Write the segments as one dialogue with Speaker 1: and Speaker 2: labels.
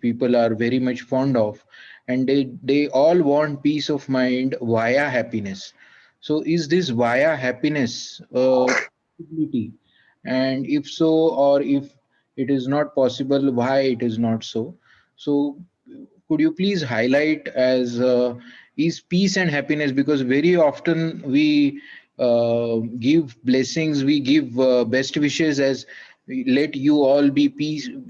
Speaker 1: people are very much fond of, and they all want peace of mind via happiness. So is this via happiness possibility? And if so, or if it is not possible, why it is not so? So could you please highlight as is peace and happiness, because very often we give blessings, we give best wishes as let you all be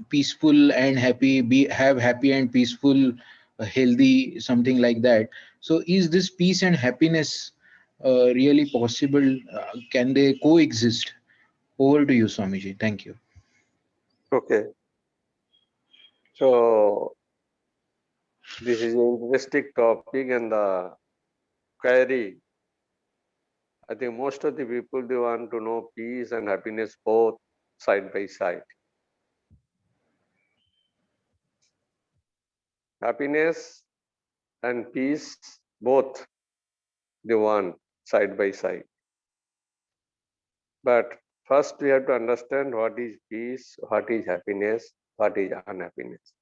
Speaker 1: peaceful and happy, be have happy and peaceful, healthy, something like that. So is this peace and happiness really possible? Can they coexist? Over to you, Swamiji. Thank you.
Speaker 2: Okay. So this is an interesting topic, and the query, I think most of the people, they want to know peace and happiness both side by side. Happiness and peace both they want side by side. But first we have to understand what is peace, what is happiness, what is unhappiness.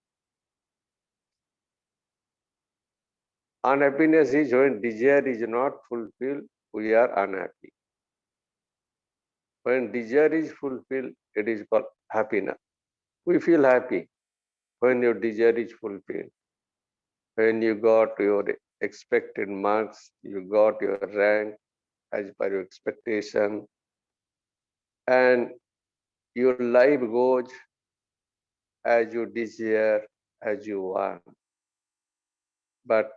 Speaker 2: Unhappiness is when desire is not fulfilled, we are unhappy. When desire is fulfilled, it is called happiness. We feel happy when your desire is fulfilled. When you got your expected marks, you got your rank as per your expectation, and your life goes as you desire, as you want. But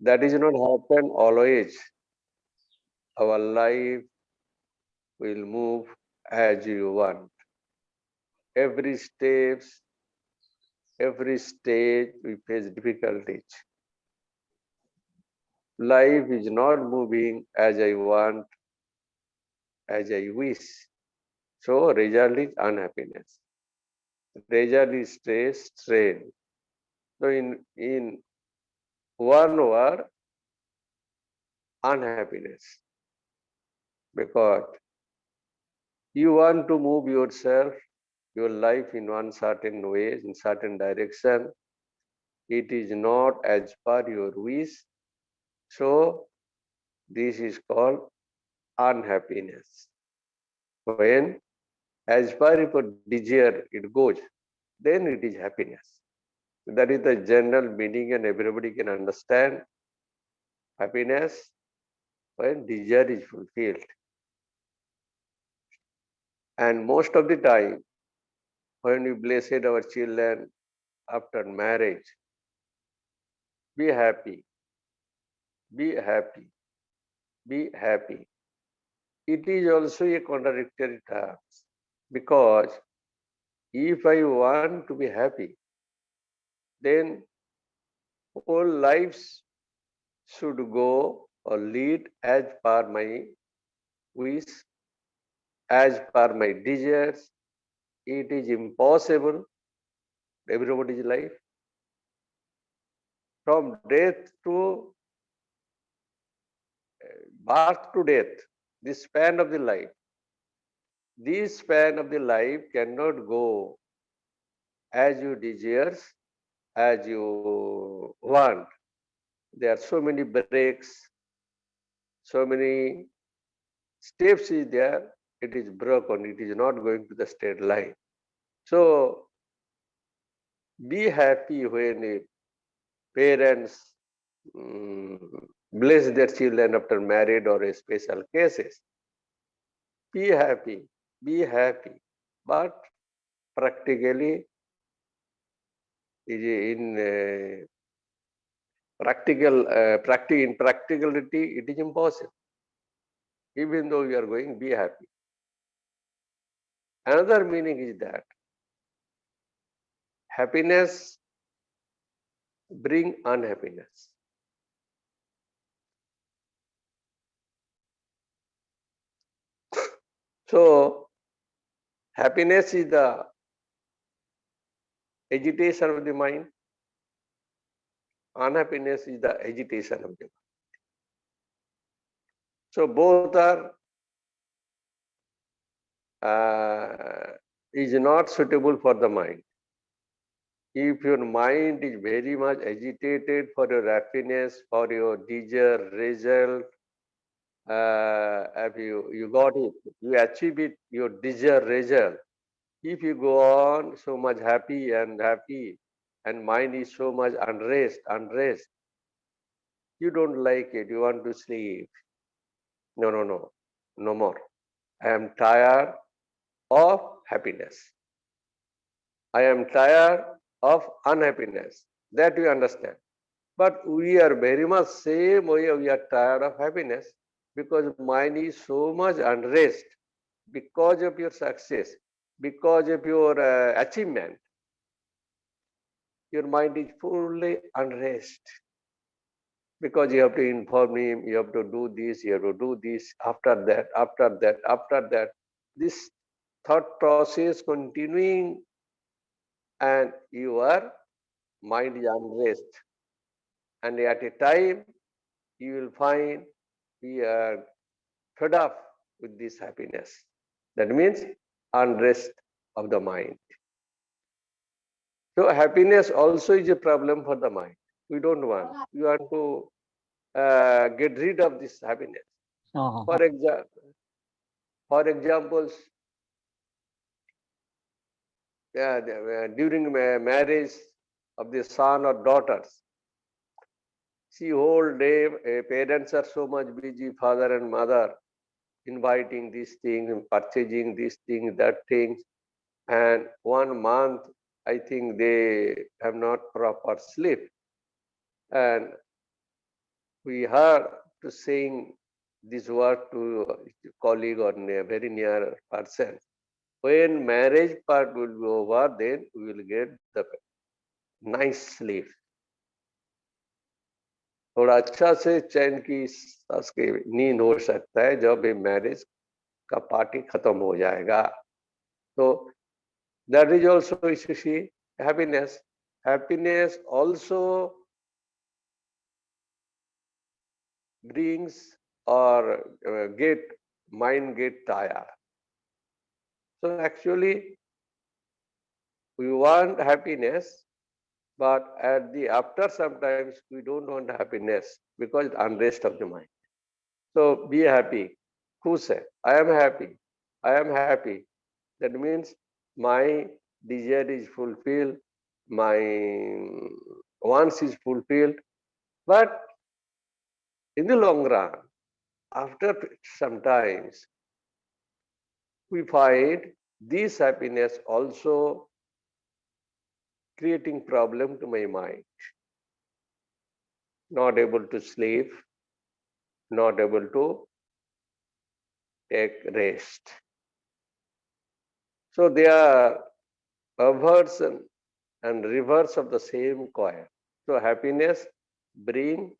Speaker 2: that is not happen always. Our life will move as you want. Every steps, every stage we face difficulties. Life is not moving as I want, as I wish. So result is unhappiness. Result is stress, strain. So in one word, unhappiness. Because you want to move yourself, your life in one certain way, in certain direction. It is not as per your wish. So this is called unhappiness. When as per your desire it goes, then it is happiness. That is the general meaning, and everybody can understand. Happiness when desire is fulfilled. And most of the time, when we blessed our children after marriage, be happy, be happy, be happy. It is also a contradictory term, because if I want to be happy, then whole lives should go or lead as per my wish, as per my desires. It is impossible. Everybody's life, from death to birth to death, this span of the life, this span of the life cannot go as you desires, as you want. There are so many breaks, so many steps is there. It is broken. It is not going to the straight line. So be happy when parents bless their children after married or special cases. Be happy, be happy. But practically, in in practicality, it is impossible. Even though you are going, be happy. Another meaning is that happiness bring unhappiness. So happiness is the agitation of the mind. Unhappiness is the agitation of the mind. So both are is not suitable for the mind. If your mind is very much agitated for your happiness, for your desired result, if you got it, you achieve it, your desired result. If you go on so much happy, and mind is so much unrest, you don't like it, you want to sleep. No, no more. I am tired of happiness. I am tired of unhappiness. That we understand. But we are very much same way, we are tired of happiness because mind is so much unrest because of your success, because of your achievement. Your mind is fully unrest because you have to inform him, you have to do this, you have to do this, after that. This thought process continuing and your mind is unrest. And at a time, you will find we are fed up with this happiness. That means unrest of the mind. So happiness also is a problem for the mind. We don't want. We want to get rid of this happiness.
Speaker 3: Uh-huh.
Speaker 2: For example, for examples, during marriage of the son or daughters, see whole day parents are so much busy, father and mother, inviting these things, purchasing these things, that things, and 1 month I think they have not proper sleep, and we heard to saying this word to a colleague or very near person. When marriage part will be over, then we will get the nice sleep. थोड़ा अच्छा से चैन की सांस की नींद हो सकता है जब ये मैरिज का पार्टी खत्म हो जाएगा. So that is also, you see, happiness. Happiness also brings or get mind get tired. So actually, we want happiness, but at the after sometimes we don't want happiness because unrest of the mind. So be happy. Who said? I am happy. I am happy. That means my desire is fulfilled, my wants is fulfilled. But in the long run, after some times, we find this happiness also creating problem to my mind. Not able to sleep, not able to take rest. So they are aversion and reverse of the same coin. So happiness bring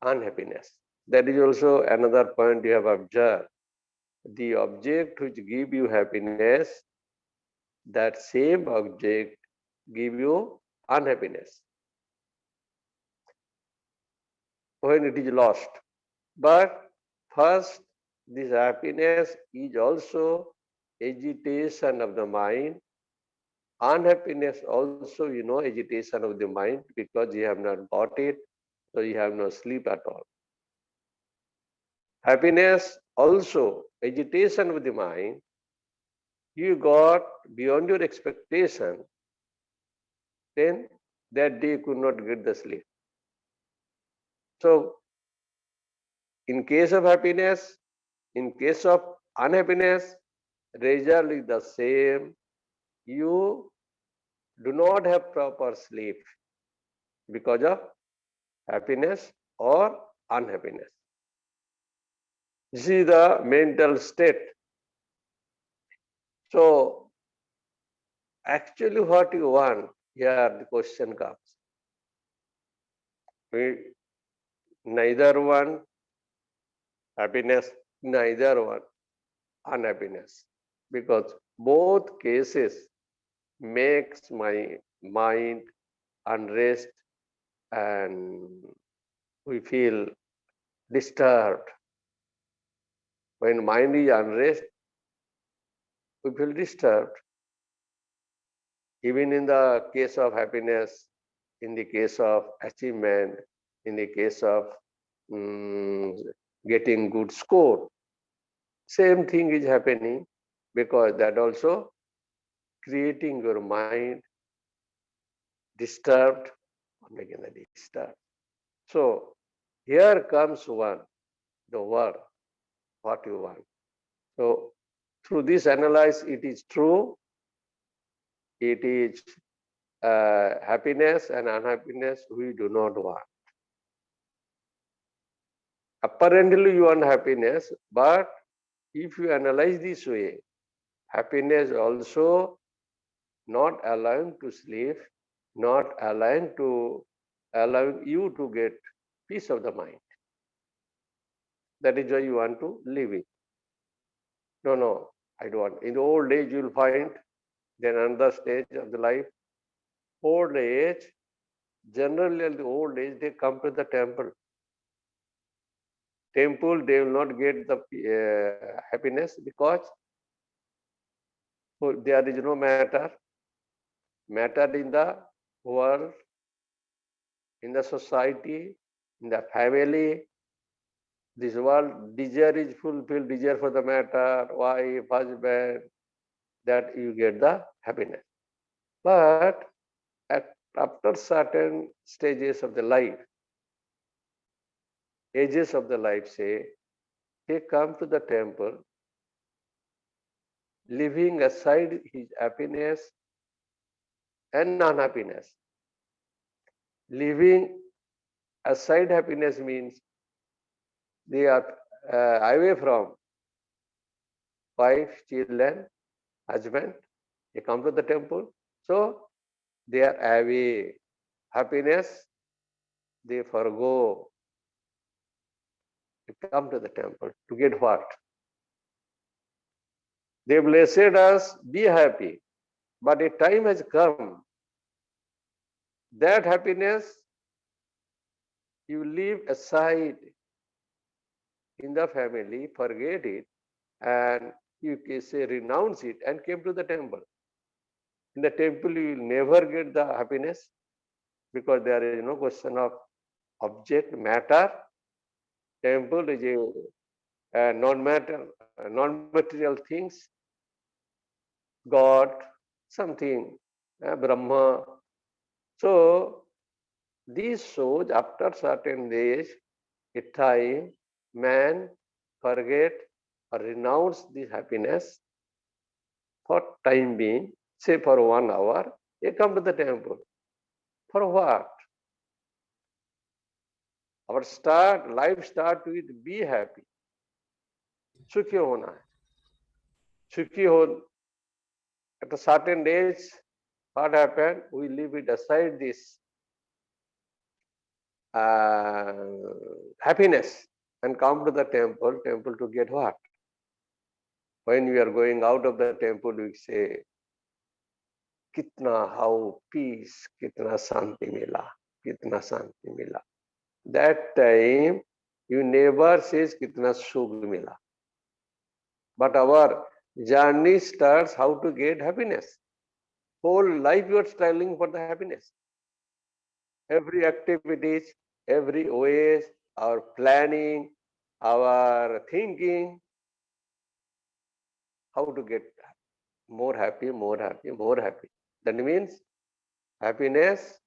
Speaker 2: unhappiness. That is also another point you have observed. The object which give you happiness, that same object give you unhappiness when it is lost. But first, this happiness is also agitation of the mind. Unhappiness also, agitation of the mind because you have not got it, so you have no sleep at all. Happiness also agitation of the mind. You got beyond your expectation, then that day you could not get the sleep. So in case of happiness, in case of unhappiness, result is the same. You do not have proper sleep because of happiness or unhappiness. This is the mental state. So actually what you want, here the question comes. We neither want happiness, neither want unhappiness, because both cases makes my mind unrest and we feel disturbed. When mind is unrest, we feel disturbed. Even in the case of happiness, in the case of achievement, in the case of mm, getting good score, same thing is happening, because that also creating your mind disturbed or making a disturbed. So here comes one, the word, what you want. So through this analyze, it is true, it is happiness and unhappiness we do not want. Apparently you want happiness, but if you analyze this way, happiness also not allowing to sleep, not allowing you to get peace of the mind. That is why you want to live it. No, I don't want. In the old age, you will find then another stage of the life. Old age, generally at the old age, they come to the temple. Temple, they will not get the happiness because there is no matter. Matter in the world, in the society, in the family. This world, desire is fulfilled, desire for the matter, wife, husband, that you get the happiness. But after certain stages of the life, ages of the life, say, they come to the temple, leaving aside his happiness and unhappiness. Leaving aside happiness means they are away from wife, children, husband. They come to the temple. So they are away. Happiness, they forgo. They come to the temple to get what? They blessed us, be happy. But a time has come, that happiness you leave aside in the family, forget it, and you can say renounce it and came to the temple. In the temple, you will never get the happiness because there is no question of object, matter. Temple is a non-material things, God, something, Brahma. So this shows after certain days, a time, man forget or renounce this happiness for time being, say for 1 hour, they come to the temple. For what? Our life start with be happy. सुखी होना है. सुखी हो at a certain age, what happened? We leave it aside this happiness and come to the temple to get what? When we are going out of the temple, we say, kitna how peace, kitna shanti mila, kitna shanti mila. That time, you never says kitna sukh mila. But our journey starts how to get happiness. Whole life you are striving for the happiness. Every activities, every ways, our planning, our thinking, how to get more happy, more happy, more happy. That means happiness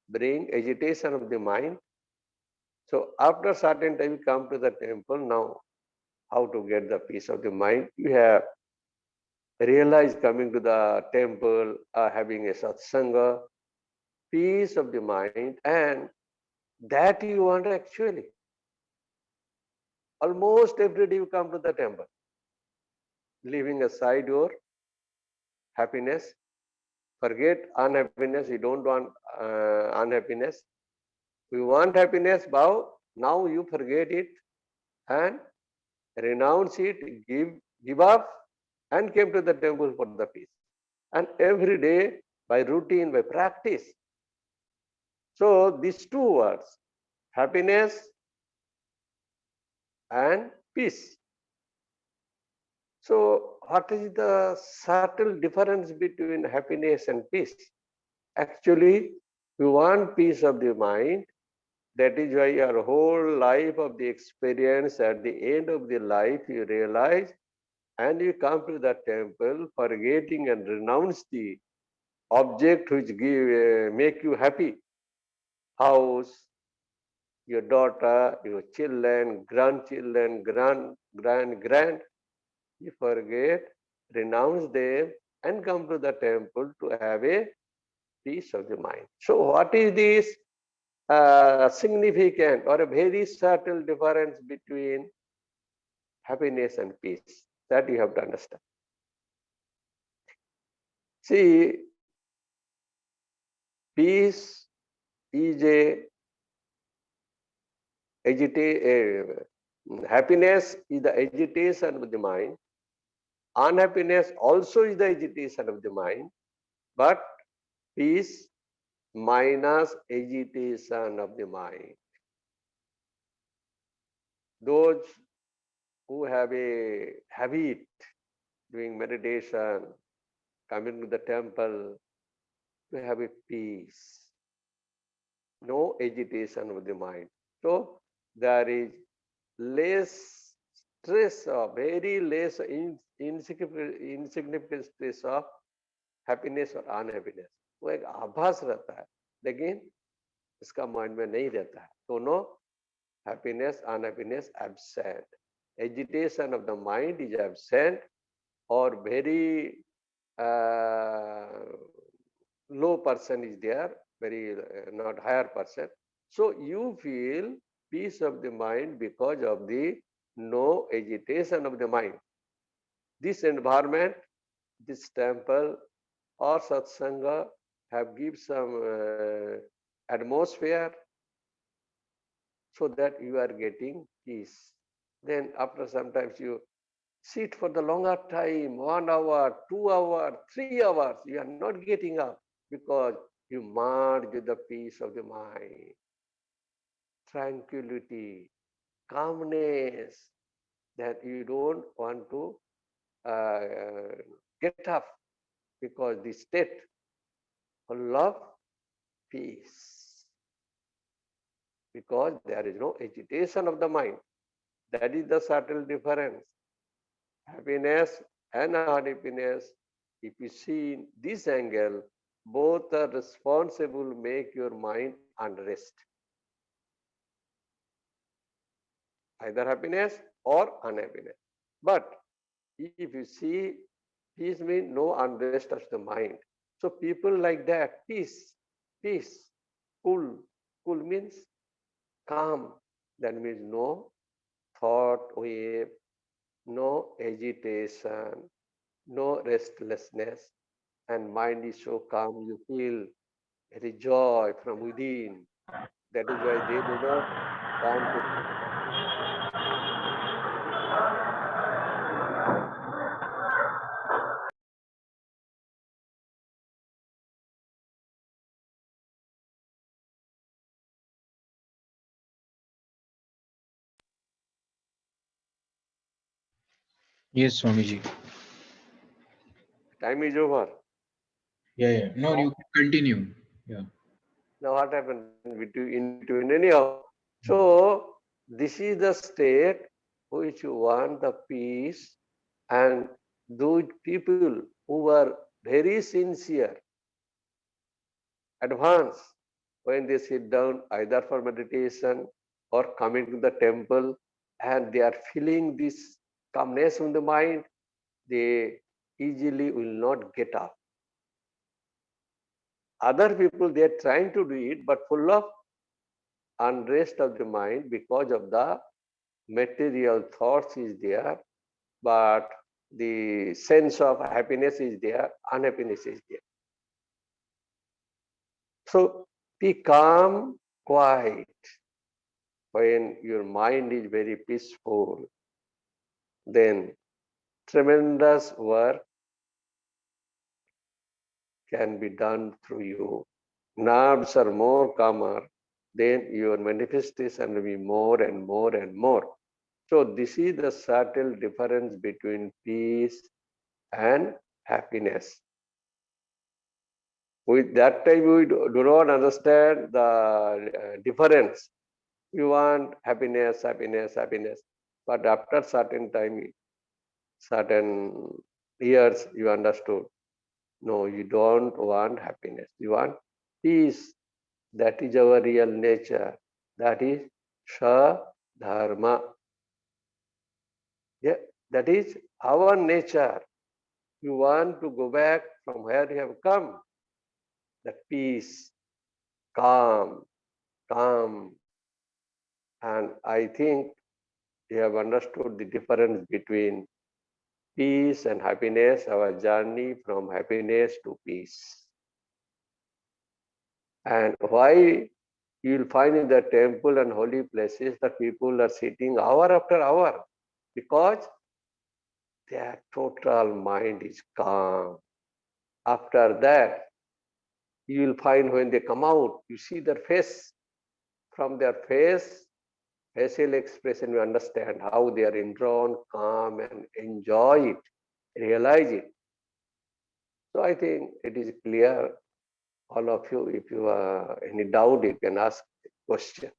Speaker 2: bring agitation of the mind. So after certain time you come to the temple, now how to get the peace of the mind? You have realized coming to the temple, having a satsanga, peace of the mind, and that you want actually. Almost every day you come to the temple, leaving aside your happiness, forget unhappiness, you don't want unhappiness. You want happiness, bow, now you forget it and renounce it, give up, and came to the temple for the peace. And every day, by routine, by practice. So these two words, happiness and peace. So what is the subtle difference between happiness and peace? Actually, you want peace of the mind. That is why your whole life of the experience, at the end of the life, you realize and you come to the temple, forgetting and renounce the object which make you happy. House, your daughter, your children, grandchildren, grand. You forget, renounce them, and come to the temple to have a peace of the mind. So, what is this significant or a very subtle difference between happiness and peace? That you have to understand. See, peace is happiness is the agitation of the mind. Unhappiness also is the agitation of the mind, but peace minus agitation of the mind. Those who have a habit doing meditation, coming to the temple, to have a peace, no agitation of the mind. So there is less stress, or very less insignificant stress of happiness और unhappiness. वो एक आभास रहता है, लेकिन इसका mind में नहीं रहता है. दोनों happiness unhappiness absent. Agitation of the mind is absent और very low person is there, very not higher person. So you feel peace of the mind because of the no agitation of the mind. This environment, this temple or satsanga have give some atmosphere so that you are getting peace. Then after sometimes you sit for the longer time, 1 hour, 2 hours, 3 hours, you are not getting up because you merge with the peace of the mind, tranquility, calmness, that you don't want to get up because the state full of peace, because there is no agitation of the mind. That is the subtle difference. Happiness and unhappiness, if you see in this angle, both are responsible make your mind unrest. Either happiness or unhappiness. But if you see, peace means no unrest of the mind. So people like that, peace, peace, cool. Cool means calm. That means no thought wave, no agitation, no restlessness, and mind is so calm, you feel very joy from within. That is why they do not want to.
Speaker 1: Yes, Swamiji.
Speaker 2: Time is over.
Speaker 1: Yeah, yeah. No, you can continue. Yeah.
Speaker 2: Now what happened in between anyhow? So this is the state which you want the peace, and those people who are very sincere, advanced, when they sit down either for meditation or coming to the temple, and they are feeling this calmness in the mind, they easily will not get up. Other people, they are trying to do it, but full of unrest of the mind because of the material thoughts is there, but the sense of happiness is there, unhappiness is there. So be calm, quiet. When your mind is very peaceful, then tremendous work can be done through you. Nerves are more calmer, then your manifestation will be more and more and more. So this is the subtle difference between peace and happiness. With that time, we do not understand the difference. We want happiness, happiness, happiness. But after certain time, certain years, you understood. No, you don't want happiness. You want peace. That is our real nature. That is Dharma. Yeah, that is our nature. You want to go back from where you have come. That peace, calm, calm. And I think you have understood the difference between peace and happiness, our journey from happiness to peace. And why you will find in the temple and holy places that people are sitting hour after hour, because their total mind is calm. After that, you will find when they come out, you see their face. From their face, facial expression, you understand how they are enthroned, calm, and enjoy it, realize it. So I think it is clear, all of you. If you have any doubt, you can ask a question.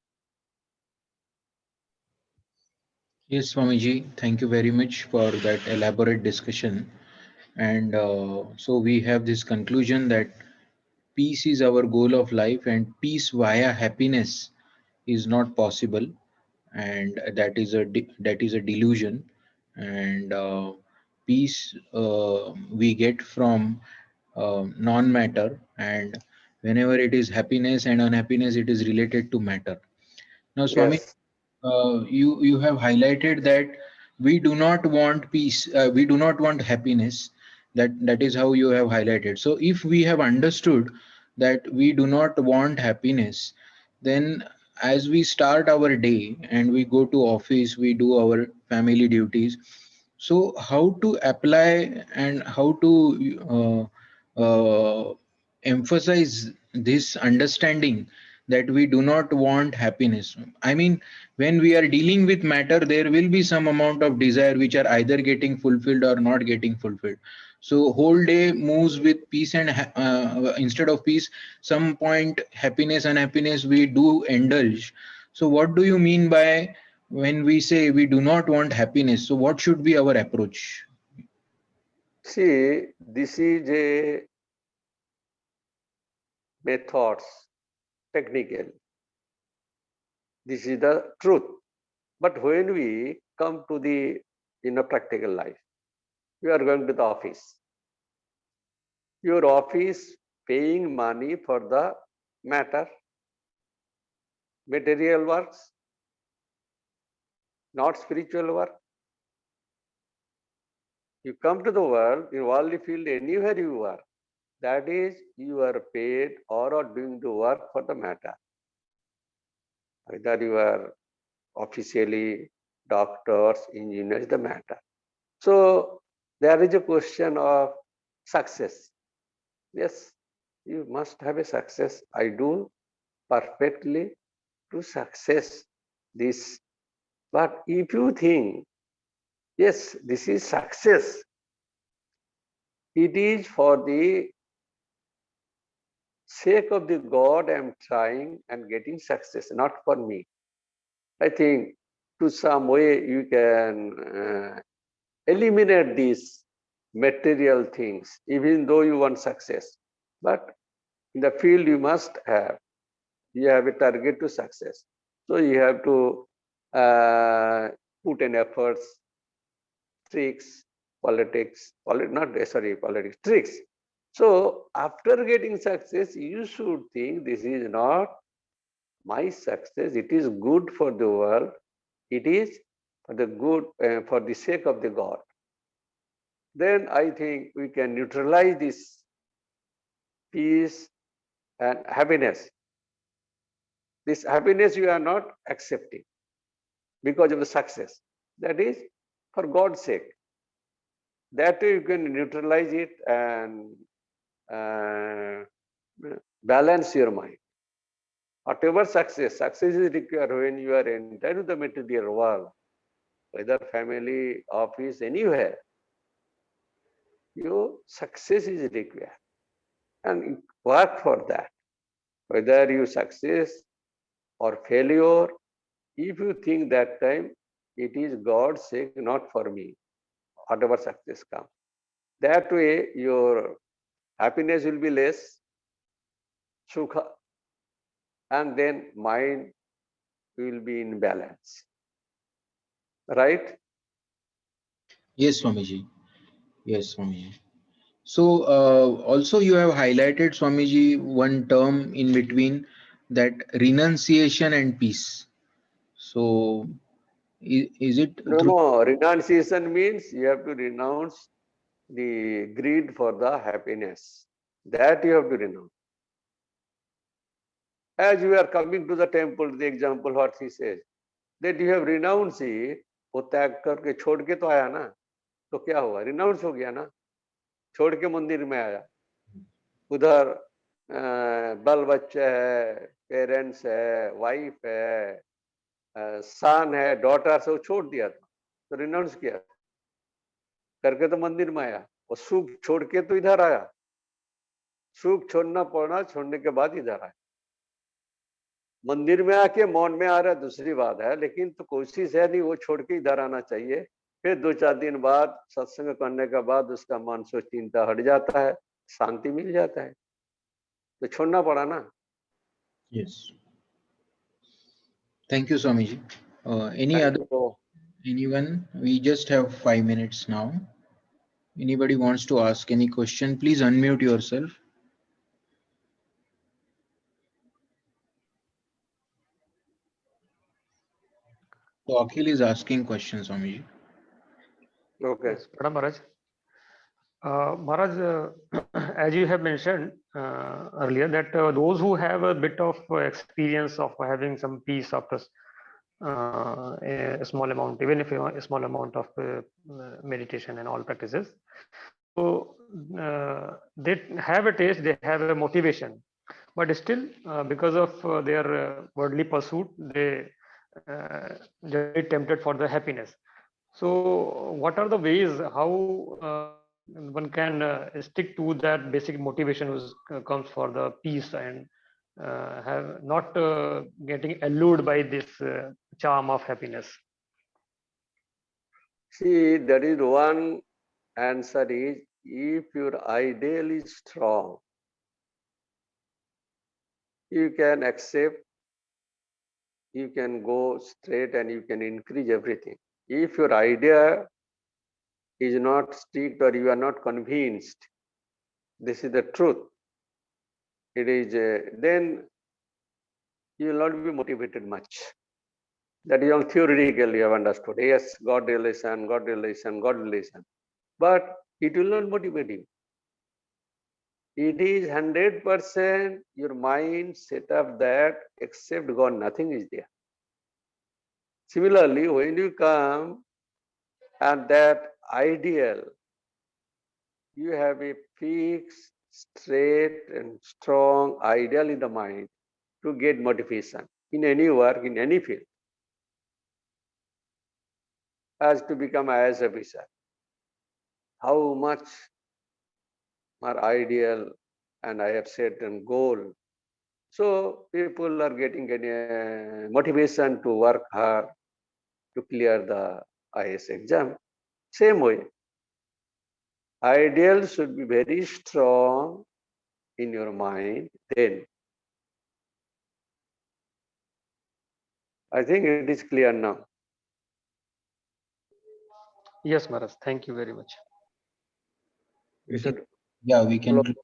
Speaker 1: Yes, Swamiji, thank you very much for that elaborate discussion. And so we have this conclusion that peace is our goal of life, and peace via happiness is not possible, and that is a delusion. And peace we get from non-matter, and whenever it is happiness and unhappiness, it is related to matter. Now, Swami,
Speaker 2: Yes.
Speaker 1: you have highlighted that we do not want peace, we do not want happiness. That is how you have highlighted. So if we have understood that we do not want happiness, then as we start our day and we go to office, we do our family duties. So how to apply and how to emphasize this understanding that we do not want happiness? I mean, when we are dealing with matter, there will be some amount of desire which are either getting fulfilled or not getting fulfilled. So whole day moves with peace and instead of peace, some point happiness and happiness we do indulge. So what do you mean by when we say we do not want happiness? So what should be our approach?
Speaker 2: See, this is a methods, technical. This is the truth. But when we come to the practical life, you are going to the office. Your office paying money for the matter, material works, not spiritual work. You come to the world, in worldly field, anywhere you are, that is, you are paid or are doing the work for the matter. Either you are officially doctors, engineers, the matter. So there is a question of success. Yes, you must have a success. I do perfectly to success this. But if you think, yes, this is success, it is for the sake of the God I am trying and getting success, not for me. I think to some way you can eliminate these material things, even though you want success. But in the field you have a target to success. So you have to put in efforts, tricks, politics, tricks. So after getting success, you should think this is not my success. It is good for the world. It is for the good, for the sake of the God. Then I think we can neutralize this peace and happiness. This happiness you are not accepting because of the success. That is for God's sake. That way you can neutralize it and uh, balance your mind. Whatever success is required when you are entered to the material world, whether family, office, anywhere. your success is required. And work for that. Whether you success or failure, if you think that time, it is God's sake, not for me, whatever success comes. That way, your happiness will be less, sukha, and then mind will be in balance. Right?
Speaker 1: Yes, Swamiji. Yes, Swamiji. So, also you have highlighted, Swamiji, one term in between, that renunciation and peace. So, is it
Speaker 2: No,
Speaker 1: through?
Speaker 2: no. Renunciation means you have to renounce the greed for the happiness. That you have to renounce. As you are coming to the temple, the example what he says, that you have renounced it, वो त्याग करके छोड़ के तो आया ना, तो क्या हुआ? रिनाउंस हो गया ना, छोड़ के मंदिर में आया. उधर बाल बच्चे है, पेरेंट्स है, वाइफ है, सन है, डॉटर से वो छोड़ दिया था, तो रिनाउंस किया करके तो मंदिर में आया. और सुख छोड़ के तो इधर आया. सुख छोड़ना पड़ना, छोड़ने के बाद इधर आया. मंदिर में आके मौन में आ रहा है दूसरी बात है, लेकिन तो कोशिश है नहीं वो छोड़ के इधर आना चाहिए. फिर 2-4 दिन बाद सत्संग करने के बाद उसका मन से चिंता हट जाता है, शांति मिल जाता है, तो छोड़ना पड़ा ना.
Speaker 1: Yes. Thank you, Swamiji. Any
Speaker 2: Thank
Speaker 1: other,
Speaker 2: you.
Speaker 1: anyone? We just have 5 minutes now. Anybody wants to ask any question, please unmute yourself. So Akhil is asking questions, Swamiji.
Speaker 2: Okay.
Speaker 3: Yes, Pranam Maharaj. Maharaj, as you have mentioned earlier, that those who have a bit of experience of having some peace after a small amount, even if a small amount of meditation and all practices, so they have a taste, they have a motivation, but still because of their worldly pursuit, they get tempted for the happiness. So what are the ways how one can stick to that basic motivation which comes for the peace and have not getting allured by this charm of happiness?
Speaker 2: See, there is one answer is, if your ideal is strong, you can accept, you can go straight and you can increase everything. If your idea is not strict or you are not convinced, this is the truth, it is, then you will not be motivated much. That is all theoretical, you have understood. Yes, God relation, God relation, God relation. But it will not motivate you. It is 100% your mind set up that except God, nothing is there. Similarly, when you come and that ideal, you have a fixed, straight and strong ideal in the mind to get motivation in any work, in any field, as to become IAS officer. How much are ideal and I have set a goal. So people are getting a motivation to work hard to clear the IAS exam. Same way, ideal should be very strong in your mind. Then I think it is clear now.
Speaker 3: Yes, Maharaj. Thank you very much.
Speaker 2: We should
Speaker 1: Yeah, we can.
Speaker 2: close.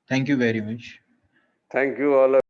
Speaker 1: Thank you very much.
Speaker 2: Thank you all.